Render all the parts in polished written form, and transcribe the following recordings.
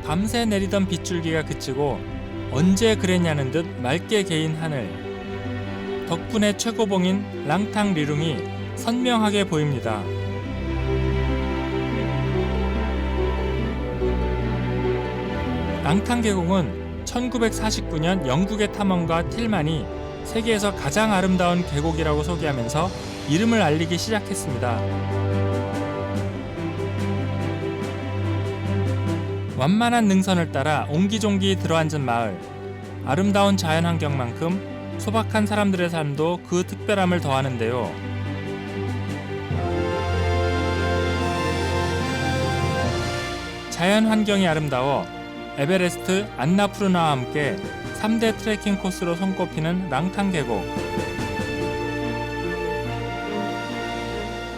밤새 내리던 빗줄기가 그치고 언제 그랬냐는 듯 맑게 개인 하늘. 덕분에 최고봉인 랑탕 리룽이 선명하게 보입니다. 랑탕 계곡은 1949년 영국의 탐험가 틸만이 세계에서 가장 아름다운 계곡이라고 소개하면서 이름을 알리기 시작했습니다. 완만한 능선을 따라 옹기종기 들어앉은 마을. 아름다운 자연환경만큼 소박한 사람들의 삶도 그 특별함을 더하는데요. 자연환경이 아름다워 에베레스트 안나푸르나와 함께 3대 트레킹 코스로 손꼽히는 랑탕 계곡.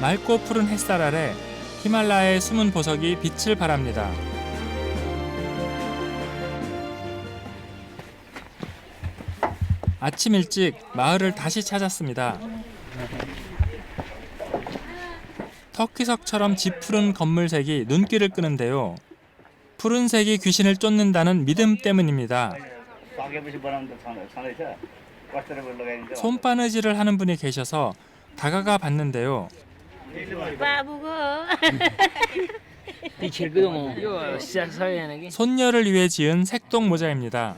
맑고 푸른 햇살 아래 히말라야의 숨은 보석이 빛을 발합니다. 아침 일찍 마을을 다시 찾았습니다. 터키석처럼 짙푸른 건물색이 눈길을 끄는데요. 푸른색이 귀신을 쫓는다는 믿음 때문입니다. 손바느질을 하는 분이 계셔서 다가가 봤는데요. 손녀를 위해 지은 색동 모자입니다.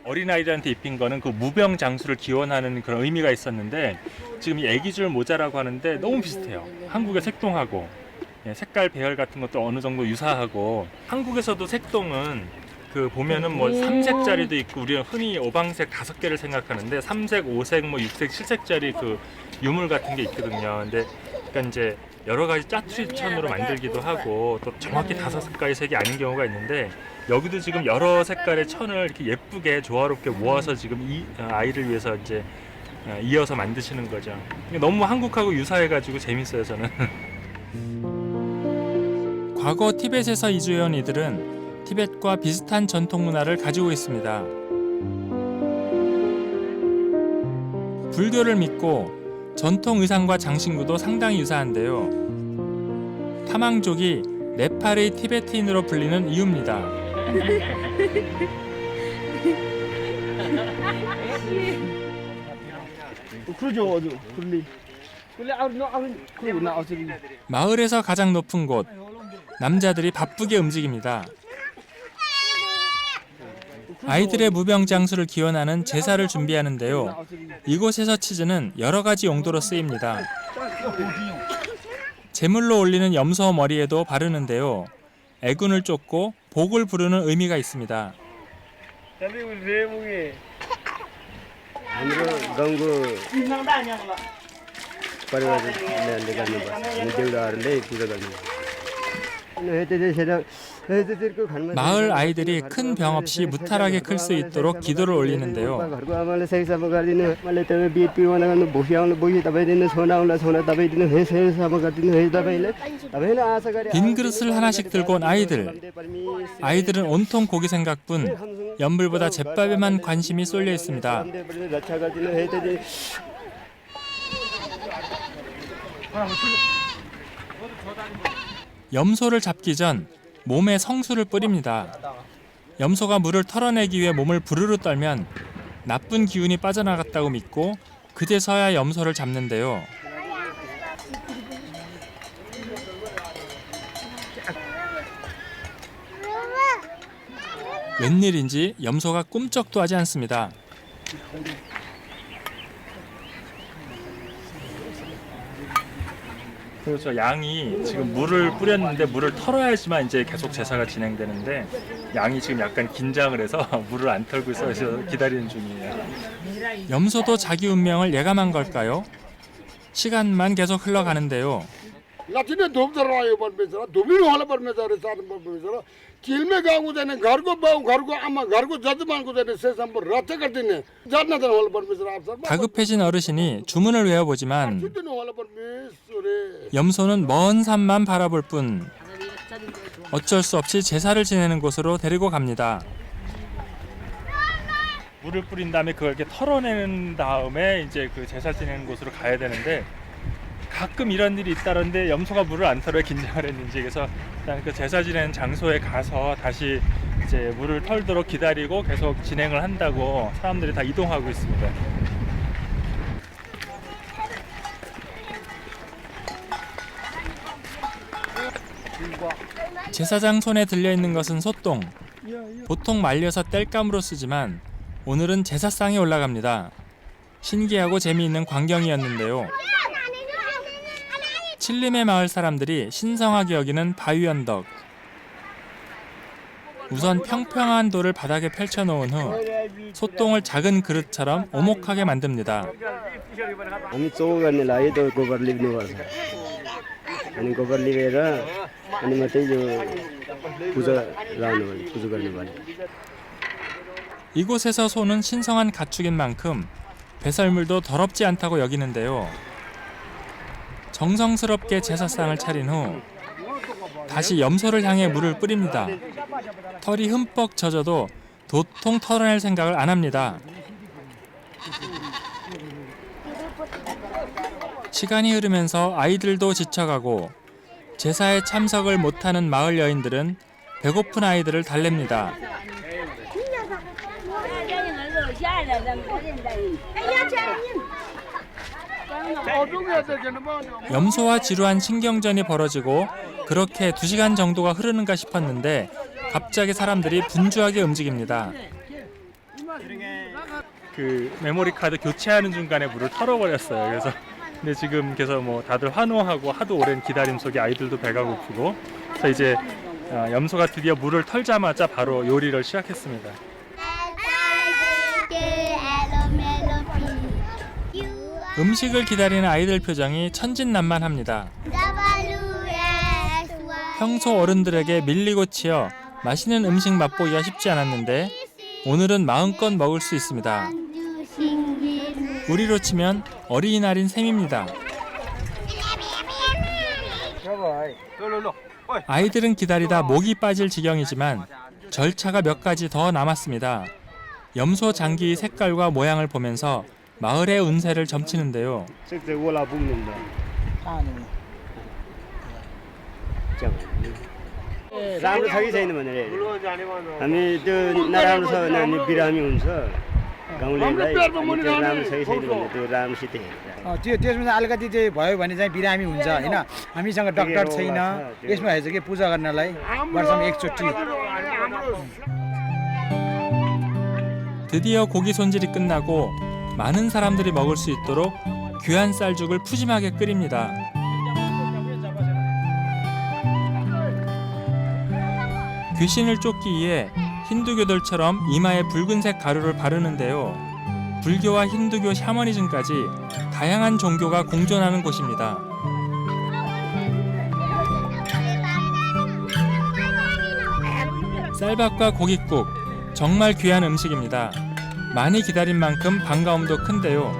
어린아이들한테 입힌 거는 그 무병장수를 기원하는 그런 의미가 있었는데 지금 이 애기줄 모자라고 하는데 너무 비슷해요. 한국의 색동하고 색깔 배열 같은 것도 어느 정도 유사하고, 한국에서도 색동은 그 보면은 뭐 3색짜리도 있고 우리는 흔히 오방색 5개를 생각하는데 3색, 5색, 뭐 6색, 7색짜리 그 유물 같은 게 있거든요. 근데 그러니까 이제 여러 가지 짜투리 천으로 만들기도 하고 또 정확히 5색깔의 색이 아닌 경우가 있는데 여기도 지금 여러 색깔의 천을 이렇게 예쁘게 조화롭게 모아서 지금 이 아이를 위해서 이제 이어서 만드시는 거죠. 너무 한국하고 유사해가지고 재밌어요, 저는. 과거 티벳에서 이주해온 이들은 티벳과 비슷한 전통 문화를 가지고 있습니다. 불교를 믿고 전통 의상과 장신구도 상당히 유사한데요. 타망족이 네팔의 티베트인으로 불리는 이유입니다. 마을에서 가장 높은 곳, 남자들이 바쁘게 움직입니다. 아이들의 무병장수를 기원하는 제사를 준비하는데요. 이곳에서 치즈는 여러 가지 용도로 쓰입니다. 제물로 올리는 염소 머리에도 바르는데요. 애군을 쫓고 복을 부르는 의미가 있습니다. 마을 아이들이 큰 병 없이 무탈하게 클 수 있도록 기도를 올리는데요. 빈 그릇을 하나씩 들고 온 아이들. 아이들은 온통 고기 생각뿐 연불보다 잿밥에만 관심이 쏠려 있습니다. 염소를 잡기 전 몸에 성수를 뿌립니다. 염소가 물을 털어내기 위해 몸을 부르르 떨면 나쁜 기운이 빠져나갔다고 믿고 그제서야 염소를 잡는데요. 웬일인지 염소가 꿈쩍도 하지 않습니다. 그렇죠. 양이 지금 물을 뿌렸는데 물을 털어야지만 이제 계속 제사가 진행되는데 양이 지금 약간 긴장을 해서 물을 안 털고 있어서 기다리는 중이에요. 염소도 자기 운명을 예감한 걸까요? 시간만 계속 흘러가는데요. 다급해진 어르신이 주문을 외워보지만 염소는 먼 산만 바라볼 뿐 어쩔 수 없이 제사를 지내는 곳으로 데리고 갑니다. 물을 뿌린 다음에 그걸 이렇게 털어내는 다음에 이제 그 제사 지내는 곳으로 가야 되는데 가끔 이런 일이 있다는데 염소가 물을 안 털어 긴장을 했는지, 그래서 일단 그 제사 지내는 장소에 가서 다시 이제 물을 털도록 기다리고 계속 진행을 한다고 사람들이 다 이동하고 있습니다. 제사장 손에 들려있는 것은 소똥. 보통 말려서 땔감으로 쓰지만 오늘은 제사상에 올라갑니다. 신기하고 재미있는 광경이었는데요. 칠림의 마을 사람들이 신성하게 여기는 바위언덕. 우선 평평한 돌을 바닥에 펼쳐놓은 후 소똥을 작은 그릇처럼 오목하게 만듭니다. हामी चौँ गर्ने लागि त गोबर लिप्नुपर्छ अनि गोबर लिपेर अनि मात्रै यो पूजा गर्नु पर्यो। 이곳에서 소는 신성한 가축인 만큼 배설물도 더럽지 않다고 여기는데요. 정성스럽게 제사상을 차린 후 다시 염소를 향해 물을 뿌립니다. 털이 흠뻑 젖어도 도통 털어낼 생각을 안 합니다. 시간이 흐르면서 아이들도 지쳐가고 제사에 참석을 못하는 마을 여인들은 배고픈 아이들을 달랩니다. 염소와 지루한 신경전이 벌어지고 그렇게 2시간 정도가 흐르는가 싶었는데 갑자기 사람들이 분주하게 움직입니다. 그 메모리 카드 교체하는 중간에 물을 털어버렸어요. 그래서 근데 지금 계속 뭐 다들 환호하고 하도 오랜 기다림 속에 아이들도 배가 고프고, 그래서 이제 염소가 드디어 물을 털자마자 바로 요리를 시작했습니다. 음식을 기다리는 아이들 표정이 천진난만합니다. 평소 어른들에게 밀리고 치여 맛있는 음식 맛보기가 쉽지 않았는데 오늘은 마음껏 먹을 수 있습니다. 우리로 치면 어린이날인 셈입니다. 아이들은 기다리다 목이 빠질 지경이지만 절차가 몇 가지 더 남았습니다. 염소 장기의 색깔과 모양을 보면서 마을의 운세를 점치는데요. राम्रो छ कि छैन भनेर हामी त्यो नराम्रो छ भने हामी बिरामी हुन्छ गाउँलेलाई, अनि त्यो राम्रो छ कि छैन भने त्यो राम्रोसित हेरेर त्यसमा अलिकति चाहिँ भयो भने चाहिँ बिरामी हुन्छ हैन। हामीसँग डाक्टर छैन, यसमा हेर्छ कि पूजा गर्नलाई वर्षमा एकचोटि। 드디어 고기 손질이 끝나고 많은 사람들이 먹을 수 있도록 귀한 쌀죽을 푸짐하게 끓입니다. 귀신을 쫓기 위해 힌두교들처럼 이마에 붉은색 가루를 바르는데요. 불교와 힌두교 샤머니즘까지 다양한 종교가 공존하는 곳입니다. 쌀밥과 고깃국, 정말 귀한 음식입니다. 많이 기다린 만큼 반가움도 큰데요.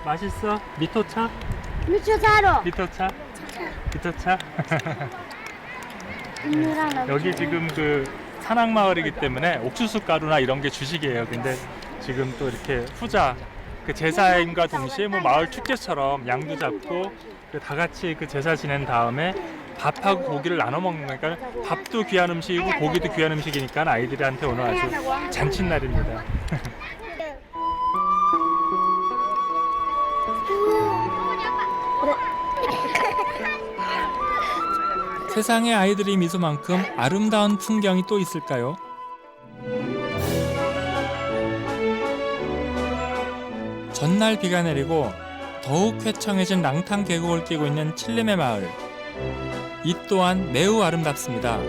맛있어? 미토차? 미초차로. 미토차? 미토차? 여기 지금 그 산악마을이기 때문에 옥수수 가루나 이런 게 주식이에요. 근데 지금 또 이렇게 후자 그 제사임과 동시에 뭐 마을 축제처럼 양도 잡고 다 같이 그 제사 지낸 다음에 밥하고 고기를 나눠 먹는 거니까 밥도 귀한 음식이고 고기도 귀한 음식이니까 아이들한테 오늘 아주 잔칫날입니다. 세상에 아이들의 미소만큼 아름다운 풍경이 또 있을까요? 전날 비가 내리고 더욱 쾌청해진 랑탕 계곡을 끼고 있는 칠림의 마을. 이 또한 매우 아름답습니다.